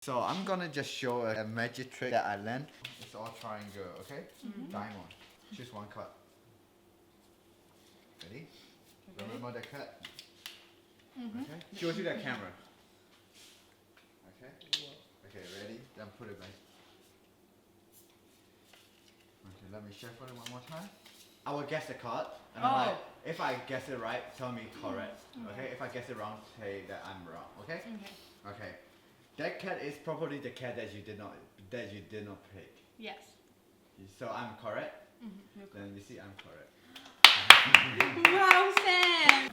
So I'm gonna just show a magic trick that I learned. It's all triangle, okay? Diamond. Choose one cut. Ready? Remember the cut? Okay. Show it to the camera. Okay. Okay, ready? Then put it back. Okay, let me shuffle it one more time. I will guess the card, and if I guess it right, tell me correct. Okay. If I guess it wrong, say that I'm wrong. Okay. Okay. That cat is probably the cat that you did not pick. Yes. So I'm correct. Then you see I'm correct. Wow, Sam!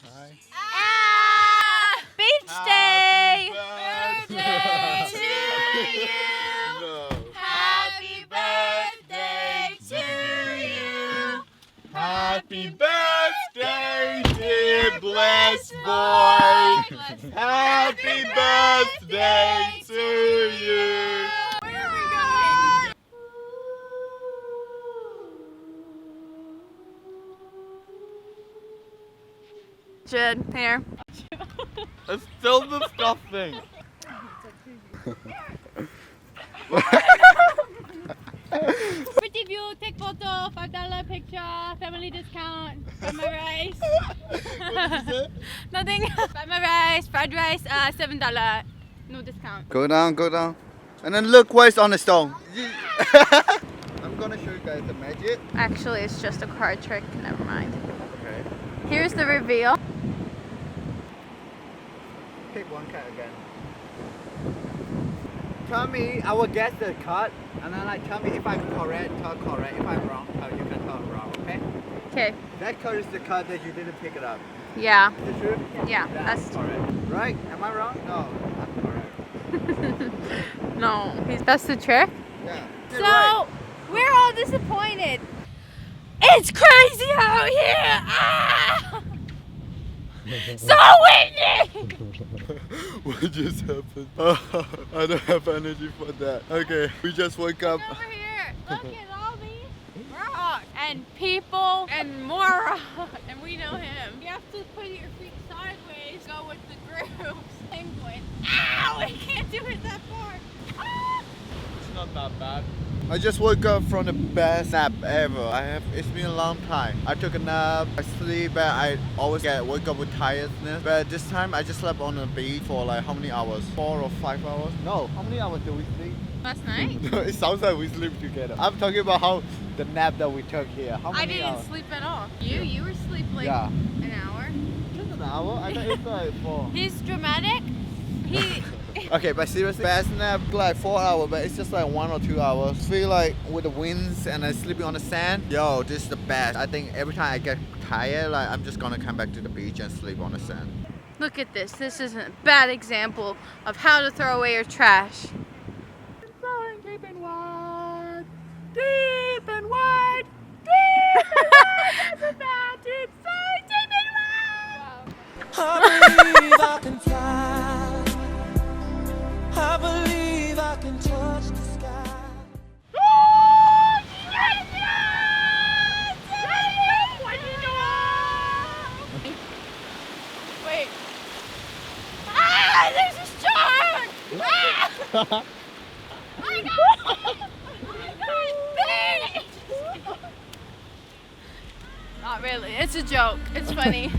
Hi. Beach day! Birthday to you! No. Happy birthday to you! Happy birthday, dear blessed boy! Happy birthday to you! Where are we going? Jed, here. It's still disgusting. Pretty view, take photo, $5 picture, family discount, buy my rice. What is it? Nothing. Buy my rice, fried rice, $7, no discount. Go down. And then look what's on the stone. I'm gonna show you guys the magic. Actually, it's just a card trick. Never mind. Okay. Here's the reveal. Pick one card again. Tell me, I will guess the card, and then tell me if I'm correct, tell correct. If I'm wrong, you can tell wrong, okay? Okay. That card is the card that you didn't pick it up. Yeah. Is it true? Yeah, That's correct. Right? Am I wrong? No, I'm correct. No. That's the trick? Yeah. So, Right. we're all disappointed. It's crazy out here! Ah! So windy! What just happened? I don't have energy for that. Okay, we just woke up. Over here, look at all these rocks and people and more rocks. And we know him. You have to put your feet sideways, go with the group. Penguin. Ow! I can't do it that far. Ah! It's not that bad. I just woke up from the best nap ever. It's been a long time. I took a nap, I sleep, but I always wake up with tiredness. But this time I just slept on the beach for like how many hours? 4 or 5 hours? No, how many hours do we sleep? Last night? It sounds like we sleep together. I'm talking about how the nap that we took here. How many I didn't hours? sleep at all. You were asleep like Yeah. an hour. Just an hour? I thought it was like 4. He's dramatic. He Okay, but seriously, best nap like 4 hours, but it's just like 1 or 2 hours. Feel like with the winds and sleeping on the sand, yo, this is the best. I think every time I get tired, like I'm just gonna come back to the beach and sleep on the sand. Look at this. This is a bad example of how to throw away your trash. Flowing deep and wide, deep and wide, deep and wide. That's about deep, flowing deep and wide. I believe I can fly. I believe I can touch the sky. Wait. Ah, there's a shark! Ah! I got it! Not really. It's a joke. It's funny.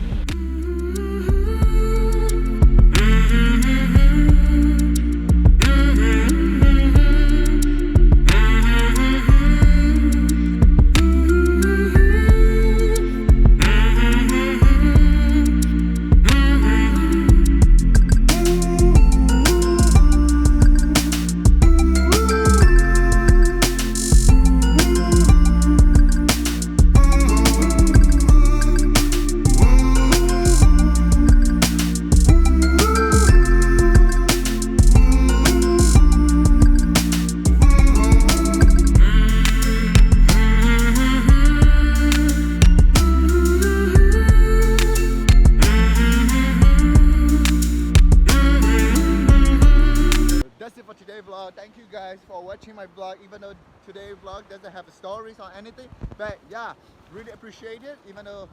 Thank you guys for watching my vlog, even though today's vlog doesn't have stories or anything, but yeah, really appreciate it, even though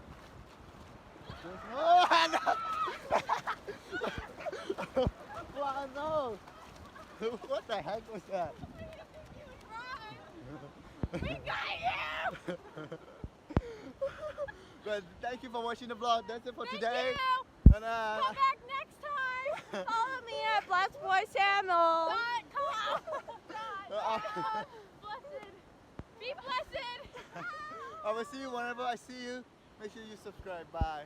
Oh, no. Wow, no. What the heck was that? We got you! But thank you for watching the vlog. That's it for Thank today. you! And Come back next time! Follow me at blessedboysamuel. Blessed. Be blessed! I will see you whenever I see you. Make sure you subscribe. Bye.